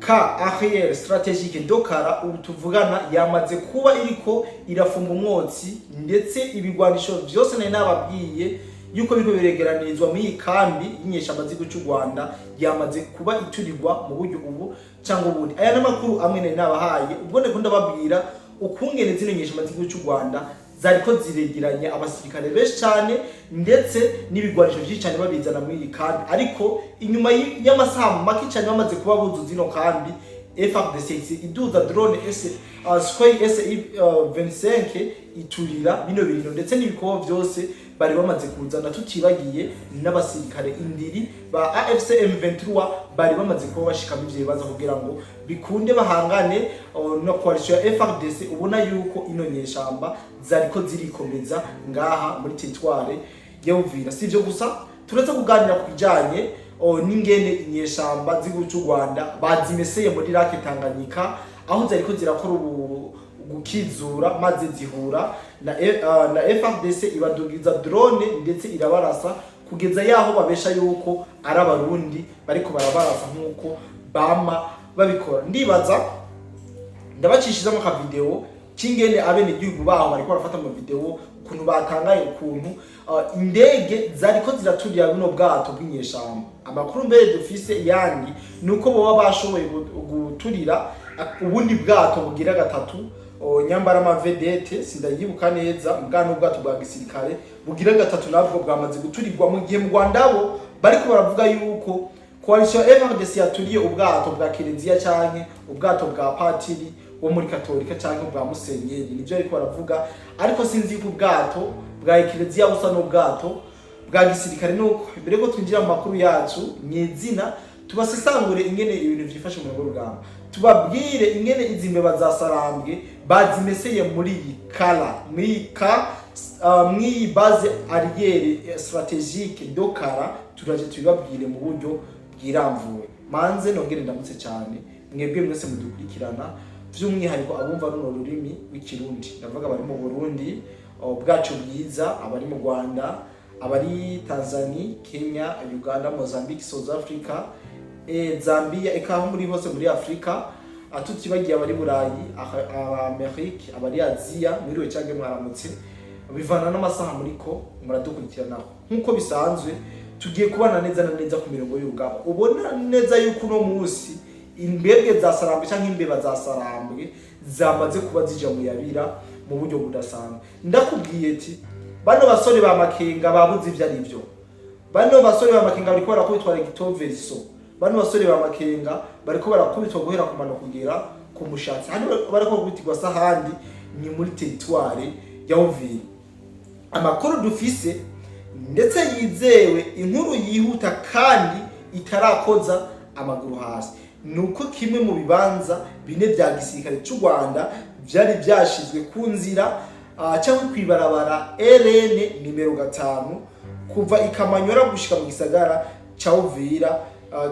ka arrière stratégique dokara ubu tuvugana yamaze kuba iriko irafunga umwotsi ndetse ibigwanisho byose nari nababwiye yuko biriko biregeranirizwa muri kambi y'inyeshamba z'igihugu cy'u Rwanda yamaze kuba iturirwa mu buryo ubu cyangwa ubundi. Aya n'amakuru amwe nari nabahaye ubwo ndiko ndababwira ukungene zino nyeshamba z'igihugu cy'u Rwanda zariko ziregeranya abasirikare benshi cyane ndetse n'ibigwanisho byinshi cyane babizana muri iyi kambi, ariko inyuma y'amasaha make cyane bamaze kuba buzuza zino kambi FARDC iduza drone Sukhoi Su-25 iturira bino bintu ndetse n'ibikobo byose bari bamaze kuzana, tutibagiye n'abasirikare indiri ba AFC M23 bari bamaze kuba bashika mu bibazo kugira ngo bikunde bahangane no coalition ya FARDC. Ubona yuko ino nyeshamba zariko zirikomeza ngaha muri territoire ya Uvira. Sivyo gusa turetse kuganira kujanye n'ingene inyeshamba z'igihugu cy'u Rwanda bazimeseye muri Lake Tanganyika aho zariko zirakora gukizura maze zihura na FARDC ibadugiza drone ndetse irabarasa kugeza yaho babesha yuko ari abarundi bariko barabarasa nkuko bama babikora. Ndibaza ndabacishizamo ka video kingene abene igihugu baho bariko barafata mu video ukuntu batangaye ukuntu indege zariko ziraturira bino bwato bw'inyeshamba. Amakuru mbere dufise yandi nuko boba bashoboye guturira ubundi bwato bugira gatatu nyambara amavedete sindayibuka neza ubwana ubwato bwa gisirikare bugira gatatu nabwo bwamaze guturirwa mu gihe mu Rwanda bo bariko baravuga yuko coalition FARDC yaturiye ubwato bwa Kiliziya canke ubwato bwa Patiri wo muri Katolika canke bwa Musenyeri, nivyo ariko baravuga, ariko sinzi ko ubwato bwa Kiliziya busa n'ubwato bwa gisirikare. Nuko mbere ko twinjira mu makuru yacu nyezina tubasesangure ingene ibintu vyifashe mu rugamba, tubabwire ingene izimbe bazasarambwe bazimeseye muri ikala muri base arrière stratégique dokara. Turaje tubabwire mu buryo bwiramvuwe. Manze nongere ndamutse cyane mwebwe mwese mudukurikirana, by'umwihariko abumva runo rurimi w'ikirundi, ndavuga bari mu Burundi bwacu bwiza, abari mu Rwanda, abari Tanzania, Kenya, Uganda, Mozambique, South Africa, Zambia, ekaho muri hose muri Afrika, atutibagiye abari Burayi, Amerika, abari Aziya, mwiriwe cyangwa mwaramutse, bivana n'amasaha muriko muradukurikirana. Nkuko bisanzwe tugiye kubana neza na neza ku mirongo y'urugamba. Ubona neza yuko no munsi imbebwe zasarambwe cyangwa imbeba zasarambwe zamaze kuba zija mu yabira mu buryo budasanzwe. Ndakubwiye ati bano basore ba Makenga babuze ivyo ari byo, bano basore ba Makenga bariko barakubitwa Rectoverso, bano basore ba Makenga bariko barakubitwa guhera ku mano kugera ku mushatsi, hano bariko gubitirwa sahandi ni muri territoire ya Uvira. Amakuru dufise ndetse yizewe, inkuru yihuta kandi itarakoza amaguru hasi, nuko kimwe mu bibanza bine bya gisirikare cy'u Rwanda byari byashizwe ku nzira cyangwa kwibarabara RN nimero 5 kuva ikamanyora gushika mu gisagara ca Uvira,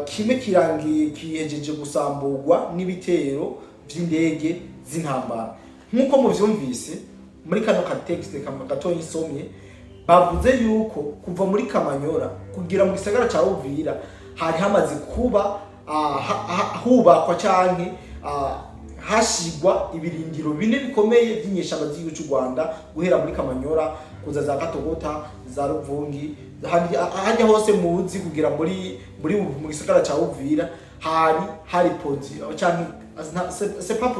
kimwe kirangiye kihejeje gusamburwa n'ibitero by'indege z'intambara. Nkuko muvyumvise muri kano katekste gatoyi isomye, bavuze yuko kuva muri Kamanyora kugira mu gisagara ca Uvira hari hamaze kuba hubakwa canke hashigwa ibirindiro bine bikomeye by'inyeshamba z'igihugu cy'u Rwanda, guhera muri Kamanyora kuza za Katogota, za Ruvungi, hajya hose muzi kugira mu gisagara ca Uvira hari position canke c'est pas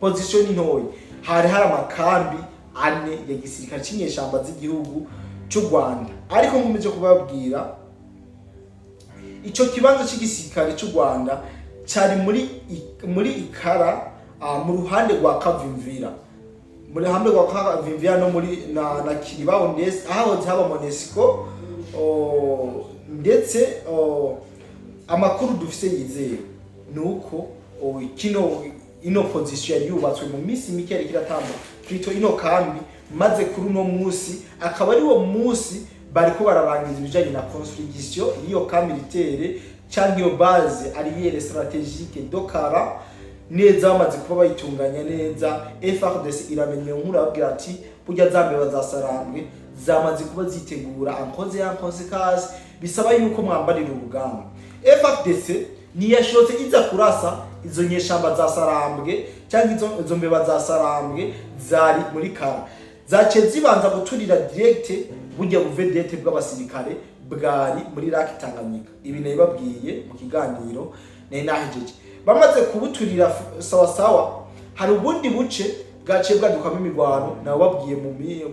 position ni ntoyi, hari amakambi ane ya gisirikare cy'inyeshamba z'igihugu cy'u Rwanda. Ariko nkomeje kubabwira ico kibanza cy'igisirikare cy'u Rwanda cyari muri Ikara, mu ruhande rwa Kavimvira, muri ruhande rwa Kavimvira no muri na Kiribaho ndetse aho haba Monesco, ndetse amakuru dufise yizeye nuko ino position yubatswe mu minsi mike yari kiratamba twito ino kambi, maze kuri uno munsi akaba ari wo munsi bariko bararangiza ibijanye na construction iyo kambi militaire cyangwa iyo base arrière stratégique dokara neza, bamaze kuba bayitunganya neza. FARDC iramenye nkuru ababwira ati burya zambe bazasarambwe zamaze kuba zitegura ankoze kazi, bisaba yuko mwambarira urugamba. FARDC ntiyashotse iza kurasa izo nyeshamba za Sarambwe cyangwa izo mbeba za Sarambwe zari muri Kara, zace zibanza guturira direct burya buvedete bw'abasirikare bwari muri Lake Tanganyika. Ibi nabibabwiye mu kiganiro nahejeje. Bamaze kubuturira sawa sawa, hari ubundi buce bwaciye bwadukamo imirwano nababwiye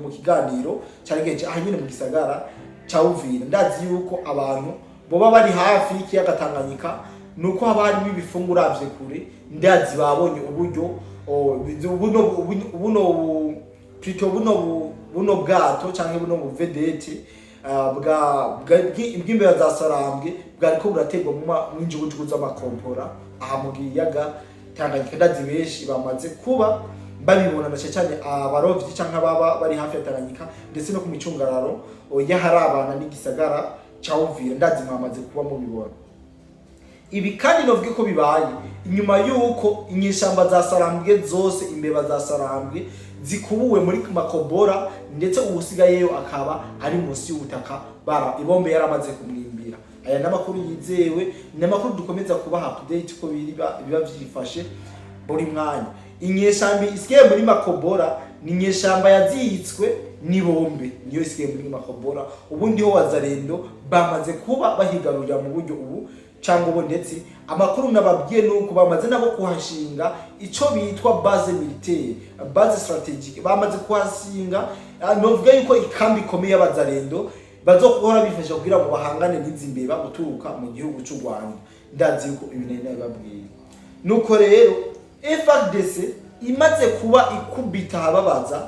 mu kiganiro cyari ahanyine mu gisagara ca Uvira. Ndazi yuko abantu boba bari hafi y'ikiyaga Tanganyika nuko haba harimo ibifunguro uravye kure, ndazi babonye uburyo buno bwato canke buno buvedete bw'imbeba za Sarambwe bwariko burategwa mu injugujugu z'amakompora aha mu kiyaga Tanganyika. Ndazi benshi bamaze kuba babibona na cyane abarovyi canke ababa bari hafi ya Tanganyika ndetse no ku micungararo yaharabana n'igisagara ca Uvira, ndazi mwamaze kuba mubibona. Ibi kandi novuge ko bibaye inyuma yuko inyeshamba za Sarambwe zose, imbeba za Sarambwe zikubuwe muri makobora, ndetse ubusigayeyo akaba ari munsi y'ubutaka ibombe yaramaze kumwimbira. Aya namakuru yizewe, namakuru dukomeza kubaha update ko biba vyifashe buri mwanya. Inyeshamba isigaye muri makobora ni inyeshamba yazitswe n'ibombe, niyo isigaye muri makobora. Ubundi ho wazarendo bamaze kuba bahigarurira mu buryo ubu cyangwa ubu, ndetse amakuru nababwiye nuko bamaze nabo kuhashinga ico bitwa base militaire, base strategique. Bamaze kuhashinga novuga yuko ikambi ikomeye y'abazarendo bazokora bifasha kugira ngo bahangane n'izimbeba guturuka mu gihugu cy'u Rwanda. Ndazi yuko ibintu nababwiye. Nuko rero FARDC imaze kuba ikubita ababaza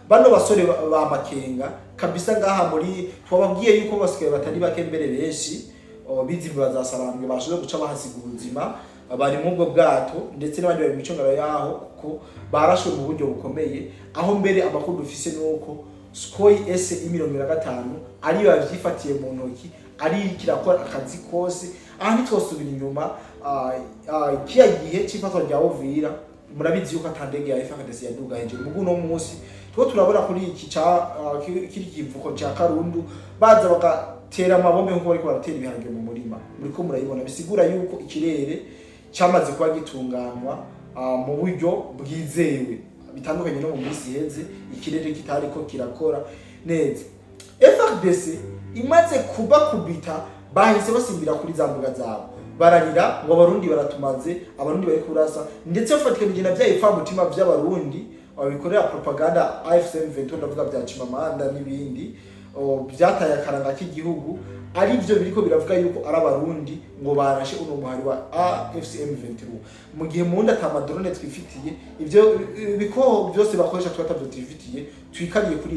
bano basore ba makenga kabisa ngaha muri twababwiye yuko basigaye batari bake mbere benshi bizimba za Sarambwe bashoje guca bahasiga ubuzima, bari mu bwo bwato ndetse n'abandi bari mu micungaro yaho kuko barashwe mu buryo bukomeye. Aho mbere amakuru dufise nuko Skoy S-25 ariyo yavyifatiye mu ntoki, ari kirakora akazi kose. Aha ntitwosubira inyuma, kiya gihe c'ifatwa rya Uvira murabizi yuko atandege ya FARDC yaduga hejuru mu guno munsi. Turabona kuri iki kiri kivuko ca Karundu baza bagatera amabombe nkuko bariko baratera ibiharage mu murima. Muriko murayibona, bisigura yuko ikirere cyamaze kuba gitunganwa mu buryo bwizewe, bitandukanye no mu minsi heze ikirere kitariko kirakora neza. FARDC imaze kuba kubita bahise basimbira kuri za mbuga zabo, bararira ngo abarundi baratumaze, abarundi bari kurasa, ndetse bafatikanye na bya ifa mutima by'abarundi babikorera propaganda AFC/M23 ndavuga bya Chimamanda n'ibindi byataye akaranga k'igihugu, ari byo biriko biravuga yuko ari abarundi ngo barashe uno muhari wa AFC/M23, mu gihe mu nda tamadrone twifitiye ivyo biko byose bakoresha twatavyo twifitiye twikariye kuri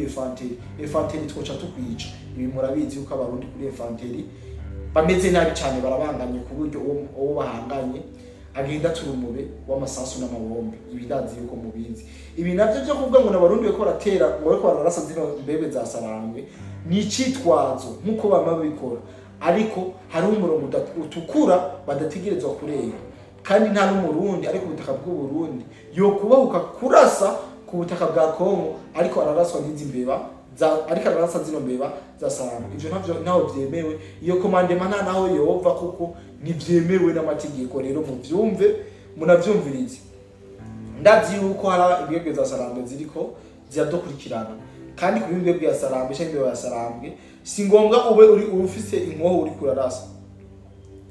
infanteri twoca tukwica. Ibi murabizi yuko abarundi kuri infanteri bameze nabi cyane, barabanganye ku buryo uwo bahanganye agenda turumube w'amasasu n'amabombe. Ibidazi yuko mubizi ibi navyo byo kuvuga ngo n'abarundi beko baratera ngo beko bararasa zino mbebe za Sarambwe ni citwazo nkuko bama bikora, ariko hari umurongo utukura badategerezwa kurenga. Kandi nta n'umurundi ariko ubutaka bw'u Burundi yo kubahuka kurasa ku butaka bwa Kongo, ariko araraswa n'izi mbeba ariko ararasa zino mbeba za Sarambwe. Ivyo ntaho vyemewe, iyo komandema nta naho yova kuko nivyemewe n'amategeko. Rero muvyumve munavyumvirize. Ndazi yuko hari ibwebwe za Sarambwe ziriko ziradukurikirana, kandi ku bwebwe ya Sarambwe cyangwa ya Sarambwe si ngombwa ube ufise inkoho uri kurarasa.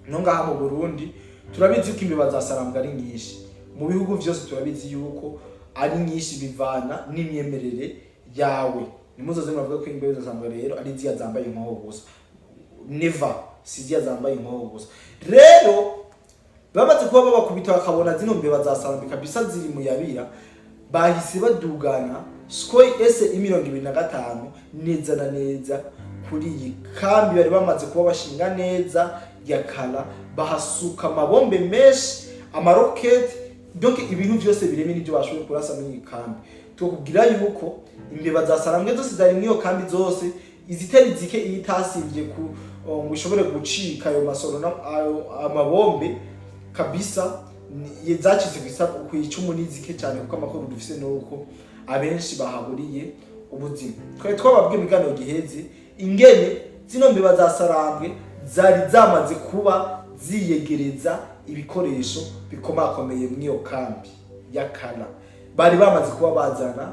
No ngaha mu Burundi turabizi yuko imbeba za Sarambwe ari nyinshi, mu bihugu byose turabizi yuko ari nyinshi bivana n'imyemerere yawe. Nimuzoze muravuga ko imbeba za Sarambwe rero ari ziya zambaye inkoho gusa, never si ziya zambaye inkoho gusa. Rero bamaze kuba babakubita bakabona zino mbeba za Sarambwe kabisa ziri mu yabira, bahise badugana Skoy S-25 neza na neza kuri iyi kambi bari bamaze kuba bashinga neza ya Kala, bahasuka amabombe menshi, amaroketi, donc ibintu byose bireme n'ibyo bashoboye kurasa muri iyi kambi. Tukubwira yuko imbeba za Sarambwe zose zari muri iyo kambi zose, izitari zike itasivye ku ngo ishobore gucika ayo masoro amabombe kabisa, yezacize kwisa ku icumu nizike cyane, kuko amakuru dufise nuko abenshi bahaburiye ubuzima. Twababwiye migano giheze ingene zino mbeba za Sarambwe zari zamaze kuba ziyegereza ibikoresho bikomakomeye mw'iyo kambi y'akana. Bari bamaze kuba bazana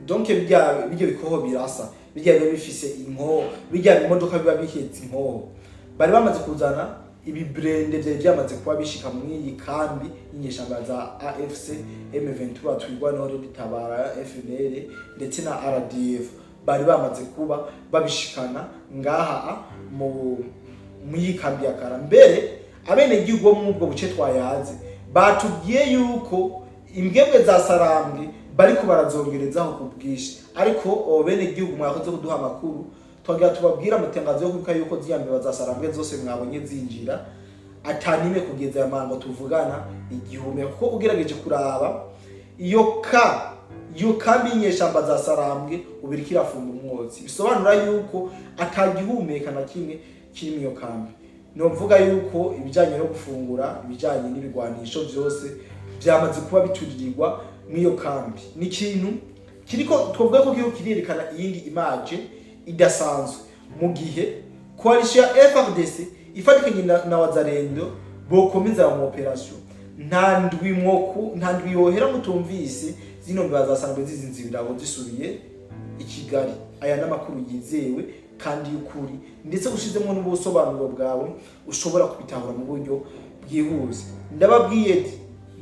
donc bijya bikoho birasa, bijya bifise inkoho, bijya imodoka biba bihetse inkoho. Bari bamaze kuzana ibibrende vya byamaze kuba bishika mw'iyi kambi y'inyeshamba za AFC M23 twigwa no ritabara FNL ndetse na RDF. Bari bamaze kuba babishikana ngaha mw'iyi kambi ya Kara. Mbere abene gihugu mu bwo buce twayaze batubwiye yuko imbwebwe za Sarambwe bariko barazongerezaho kubwishi, ariko bene gihugu mwakoze kuduha amakuru twagira tubabwira mutengazo yo kuko yuko ziyambe bazasarambwe zose mwabonye zinjira atanime kugeza yamango tuvugana igihume, kuko ugerageje kuraba iyo kambi y'inyeshamba za Sarambwe ubirikira fumba umwotsi, bisobanura yuko atagihumeka na kimwe kiri mu iyo kambi. No mvuga yuko ibijanye no gufungura, ibijanye n'ibigwanisho byose byamaze kuba bituririrwa mw'iyo kambi. Ni kintu kiriko twovuga ko kirerekana iyindi image idasanzwe mu gihe coalition ya FARDC ifatikanye na wazalendo bokomeza mu operation. Nta ndwi yohera mutumvise zino bazasanga zizinzibiraho zisubiye i Kigali. Aya n'amakuru yizewe kandi y'ukuri, ndetse ushizemo n'ubusobanuro bwawe ushobora kubitahura mu buryo bwihuse. Ndababwiye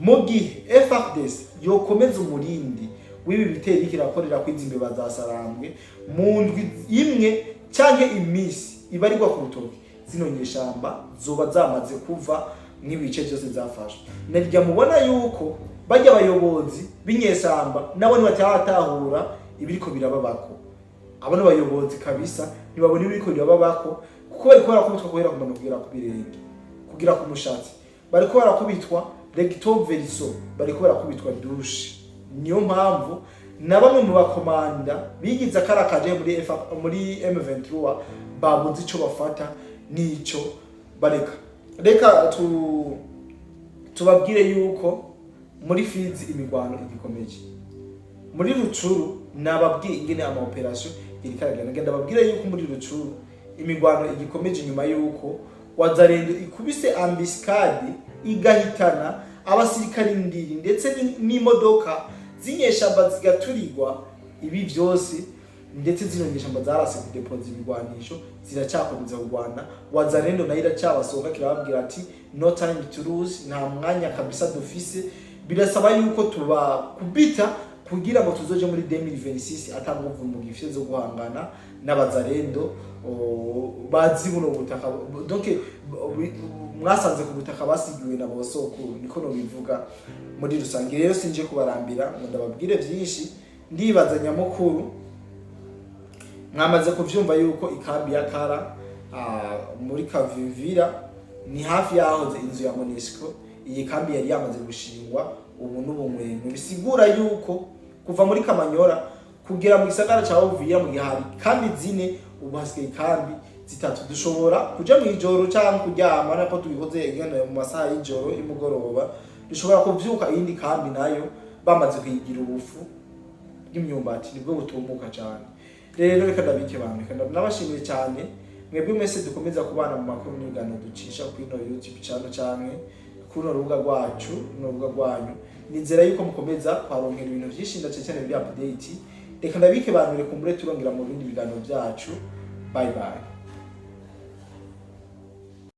mu gihe FARDC yokomeza umurindi w'ibi bitero ikirakorera kwizimbe bazasarambwe mu ndwi imwe canke imisi ibarirwa ku rutoki, zino nyeshamba zoba zamaze kuva mw'ibice byose zafashwe. Narya mubona yuko bajya abayobozi b'inyeshamba nabo ntibatahura ibiriko birababako. Abone abayobozi kabisa ntibabona ibiriko birababako, kuko bariko barakubitwa kuhera kumano kugira ku birenge, kugira ku mushatsi, bariko barakubitwa recto verso, bariko barakubitwa douche. Niyo mpamvu na bamwe mu bakomanda bigize akarakaje muri M23 babuze ico bafata nico bareka. Reka tubabwire yuko muri Fizi imigwano igikomeje, muri Rucuru nababwiye ingene ama operation irikaragana. Ngenda babwire yuko muri Rucuru imigwano igikomeje nyuma yuko wazalendo ikubise ambiscade igahitana abasirikari ndiri ndetse n'imodoka zinyeshamba zigaturirwa. Ibi byose ndetse zino nyeshamba zarase ku deposit ibigwanisho ziracyakomeza u Rwanda. Wazalendo nayo iracyabasonga kirababwira ati no time to lose, nta mwanya kabisa dufise. Birasaba yuko tuba kubita kugira ngo tuzoje muri 2026 atanguvu mu gifye zo guhangana n'abazalendo bazi buno butaka. Donc mwasanze ku butaka basigiwe na bosoko, niko no bivuga muri rusange. Rero sinje kubarambira ngo ndababwire byinshi, ndibaza nyamukuru mwamaze kuvyumva yuko ikambi ya Kara muri Kavimvira ni hafi yaho inzu ya Monisco. Iyi kambi yari yamaze gushingwa ubu n'ubumwenyu, bisigura yuko kuva muri Kamanyora kugera mu gisagara cya Uvira mu gihari kambi zine, ubu hasigaye kambi zitatu. Dushobora kuja mu ijoro cyangwa kuryama nako tubikoze igana mu masaha y'ijoro imugoroba. Dushobora kuvyuka iyindi kambi nayo bamaze kuyigira ubufu bw'imyumbati, nibwo butumbuka cyane. Rero reka ndabike bantu, reka nabashimiye cyane mwebwe mwese dukomeza kubana mu makuru n'ingano ducisha kuri no YouTube channel cyane kuno rubuga rwacu n'urubuga rwanyu. Nizera yuko mukomeza kwaronkera ibintu byinshi ndace cyane bya update. Reka ndabike bantu, reka mbure turongera mu bindi biganiro byacu. Bye bye.